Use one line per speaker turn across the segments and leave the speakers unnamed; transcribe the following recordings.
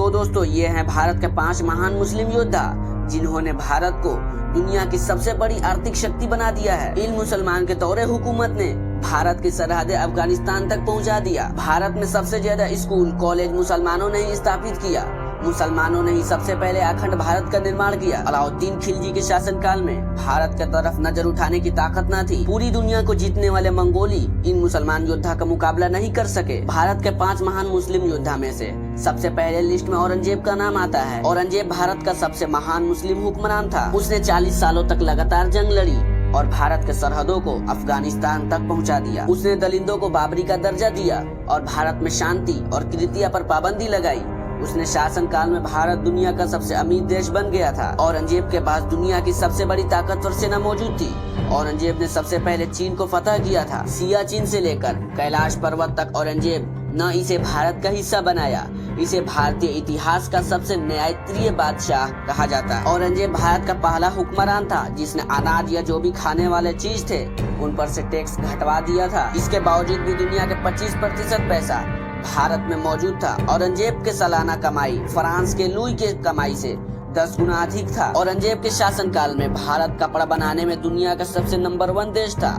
तो दोस्तों ये हैं भारत के 5 महान मुस्लिम योद्धा जिन्होंने भारत को दुनिया की सबसे बड़ी आर्थिक शक्ति बना दिया है। इन मुसलमान के दौरे हुकूमत ने भारत की सरहदें अफगानिस्तान तक पहुंचा दिया। भारत में सबसे ज्यादा स्कूल कॉलेज मुसलमानों ने ही स्थापित किया। मुसलमानों ने ही सबसे पहले अखंड भारत का निर्माण किया। अलाउद्दीन खिलजी के शासनकाल में भारत की तरफ नजर उठाने की ताकत न थी। पूरी दुनिया को जीतने वाले मंगोली इन मुसलमान योद्धा का मुकाबला नहीं कर सके। भारत के 5 महान मुस्लिम योद्धा में से सबसे पहले लिस्ट में औरंगजेब का नाम आता है। औरंगजेब भारत का सबसे महान मुस्लिम हुक्मरान था। उसने 40 सालों तक लगातार जंग लड़ी और भारत के सरहदों को अफगानिस्तान तक पहुंचा दिया। उसने दलितों को बाबरी का दर्जा दिया और भारत में शांति और तृतीया पर पाबंदी लगाई। उसने शासनकाल में भारत दुनिया का सबसे अमीर देश बन गया था। औरंगजेब के पास दुनिया की सबसे बड़ी ताकतवर सेना मौजूद थी। औरंगजेब ने सबसे पहले चीन को फतह किया था। सियाचिन से लेकर कैलाश पर्वत तक औरंगजेब न इसे भारत का हिस्सा बनाया, इसे भारतीय इतिहास का सबसे न्यायप्रिय बादशाह कहा जाता है। औरंगजेब भारत का पहला हुक्मरान था जिसने अनाज या जो भी खाने वाले चीज थे उन पर से टैक्स घटवा दिया था। इसके बावजूद भी दुनिया के 25% पैसा भारत में मौजूद था। औरंगजेब के सालाना कमाई फ्रांस के लुई के कमाई से 10 गुना अधिक था। औरंगजेब के शासनकाल में भारत कपड़ा बनाने में दुनिया का सबसे नंबर 1 देश था।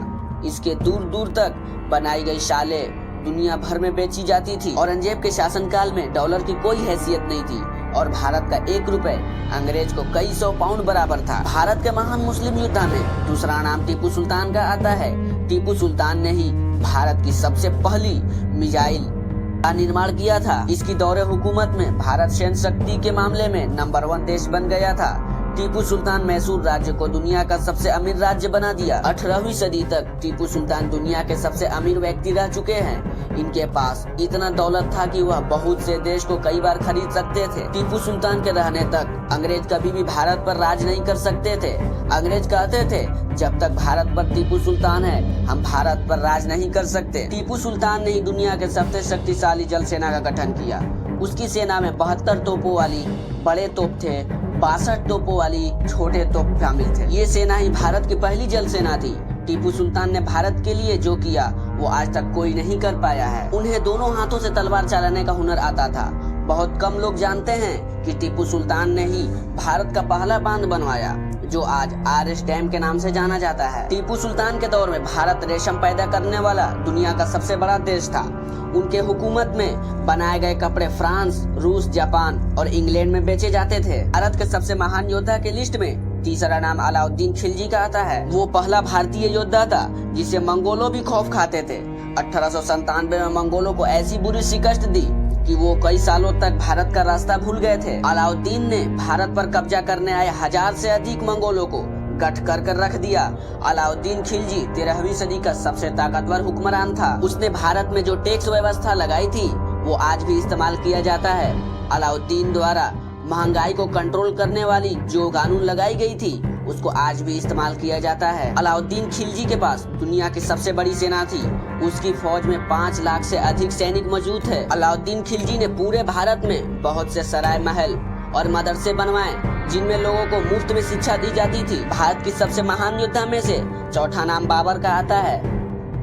इसके दूर दूर तक बनाई गई शालें दुनिया भर में बेची जाती थी। औरंगजेब के शासनकाल में डॉलर की कोई हैसियत नहीं थी और भारत का 1 रुपए अंग्रेज को कई 100 पाउंड बराबर था। भारत के महान मुस्लिम योद्धा में दूसरा नाम टीपू सुल्तान का आता है। टीपू सुल्तान ने ही भारत की सबसे पहली मिसाइल का निर्माण किया था। इसकी दौरे हुकूमत में भारत सैन्य शक्ति के मामले में नंबर 1 देश बन गया था। टीपू सुल्तान मैसूर राज्य को दुनिया का सबसे अमीर राज्य बना दिया। 18वीं सदी तक टीपू सुल्तान दुनिया के सबसे अमीर व्यक्ति रह चुके हैं। इनके पास इतना दौलत था कि वह बहुत से देश को कई बार खरीद सकते थे। टीपू सुल्तान के रहने तक अंग्रेज कभी भी भारत पर राज नहीं कर सकते थे। अंग्रेज कहते थे जब तक भारत पर टीपू सुल्तान है हम भारत पर राज नहीं कर सकते। टीपू सुल्तान ने ही दुनिया के सबसे शक्तिशाली जल सेना का गठन किया। उसकी सेना में 72 तोपों वाली बड़े तोप थे, 62 तोपों वाली छोटे तोप शामिल थे। ये सेना ही भारत की पहली जल सेना थी। टीपू सुल्तान ने भारत के लिए जो किया वो आज तक कोई नहीं कर पाया है। उन्हें दोनों हाथों से तलवार चलाने का हुनर आता था। बहुत कम लोग जानते हैं कि टीपू सुल्तान ने ही भारत का पहला बांध बनवाया जो आज आरएस डैम के नाम से जाना जाता है। टीपू सुल्तान के दौर में भारत रेशम पैदा करने वाला दुनिया का सबसे बड़ा देश था। उनके हुकूमत में बनाए गए कपड़े फ्रांस, रूस, जापान और इंग्लैंड में बेचे जाते थे। भारत के सबसे महान योद्धा के लिस्ट में तीसरा नाम अलाउद्दीन खिलजी का आता है। वो पहला भारतीय योद्धा था जिसे मंगोलों भी खौफ खाते थे। 1897 में मंगोलों को ऐसी बुरी शिकस्त दी कि वो कई सालों तक भारत का रास्ता भूल गए थे। अलाउद्दीन ने भारत पर कब्जा करने आए 1000 से अधिक मंगोलों को गठ कर रख दिया। अलाउद्दीन खिलजी 13वीं सदी का सबसे ताकतवर हुक्मरान था। उसने भारत में जो टैक्स व्यवस्था लगाई थी वो आज भी इस्तेमाल किया जाता है। अलाउद्दीन द्वारा महंगाई को कंट्रोल करने वाली जो कानून लगाई गई थी उसको आज भी इस्तेमाल किया जाता है। अलाउद्दीन खिलजी के पास दुनिया की सबसे बड़ी सेना थी। उसकी फौज में 5 लाख से अधिक सैनिक मौजूद थे। अलाउद्दीन खिलजी ने पूरे भारत में बहुत से सराय महल और मदरसे बनवाए जिनमें लोगों को मुफ्त में शिक्षा दी जाती थी। भारत की सबसे महान योद्धा में से चौथा नाम बाबर का आता है।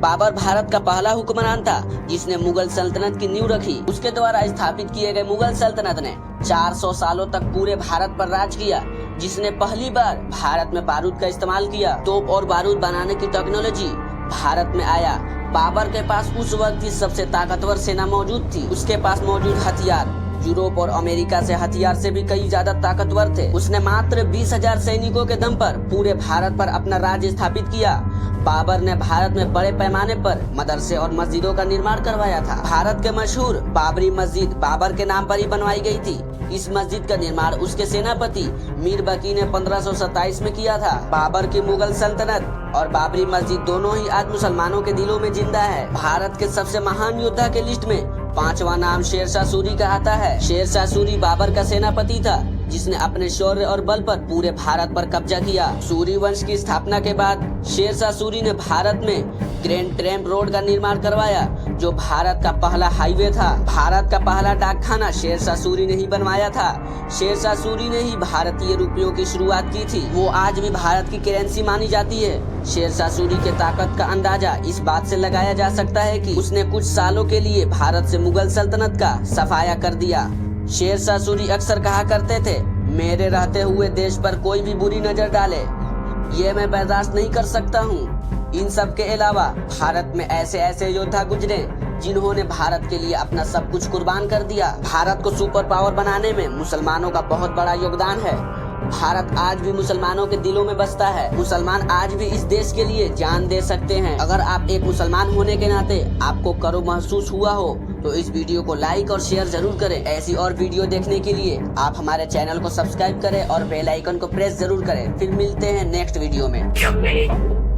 बाबर भारत का पहला हुक्मरान था जिसने मुगल सल्तनत की नींव रखी। उसके द्वारा स्थापित किए गए मुगल सल्तनत ने 400 सालों तक पूरे भारत पर राज किया। जिसने पहली बार भारत में बारूद का इस्तेमाल किया। तोप और बारूद बनाने की टेक्नोलॉजी भारत में आया। बाबर के पास उस वक्त की सबसे ताकतवर सेना मौजूद थी। उसके पास मौजूद हथियार यूरोप और अमेरिका से हथियार से भी कई ज्यादा ताकतवर थे। उसने मात्र 20,000 सैनिकों के दम पर पूरे भारत पर अपना राज स्थापित किया। बाबर ने भारत में बड़े पैमाने पर मदरसे और मस्जिदों का निर्माण करवाया था। भारत के मशहूर बाबरी मस्जिद बाबर के नाम पर ही बनवाई गई थी। इस मस्जिद का निर्माण उसके सेनापति मीर बकी ने 1527 में किया था। बाबर की मुगल सल्तनत और बाबरी मस्जिद दोनों ही आज मुसलमानों के दिलों में जिंदा है। भारत के सबसे महान योद्धा के लिस्ट में 5वां नाम शेरशाह सूरी का आता है। शेरशाह सूरी बाबर का सेनापति था जिसने अपने शौर्य और बल पर पूरे भारत पर कब्जा किया। सूरी वंश की स्थापना के बाद शेरशाह सूरी ने भारत में ग्रैंड ट्रैंप रोड का निर्माण करवाया जो भारत का पहला हाईवे था। भारत का पहला डाकखाना शेरशाह सूरी ने ही बनवाया था। शेरशाह सूरी ने ही भारतीय रुपयों की शुरुआत की थी। वो आज भी भारत की करेंसी मानी जाती है। शेरशाह सूरी के ताकत का अंदाजा इस बात से लगाया जा सकता है कि उसने कुछ सालों के लिए भारत से मुगल सल्तनत का सफाया कर दिया। शेरशाह सूरी अक्सर कहा करते थे, मेरे रहते हुए देश पर कोई भी बुरी नजर डाले, ये मैं बर्दाश्त नहीं कर सकता हूँ। इन सब के अलावा भारत में ऐसे ऐसे योद्धा गुजरे जिन्होंने भारत के लिए अपना सब कुछ कुर्बान कर दिया। भारत को सुपर पावर बनाने में मुसलमानों का बहुत बड़ा योगदान है। भारत आज भी मुसलमानों के दिलों में बसता है। मुसलमान आज भी इस देश के लिए जान दे सकते हैं। अगर आप एक मुसलमान होने के नाते आपको गर्व महसूस हुआ हो तो इस वीडियो को लाइक और शेयर जरूर करें। ऐसी और वीडियो देखने के लिए आप हमारे चैनल को सब्सक्राइब करें और बेल आइकन को प्रेस जरूर करें। फिर मिलते हैं नेक्स्ट वीडियो में।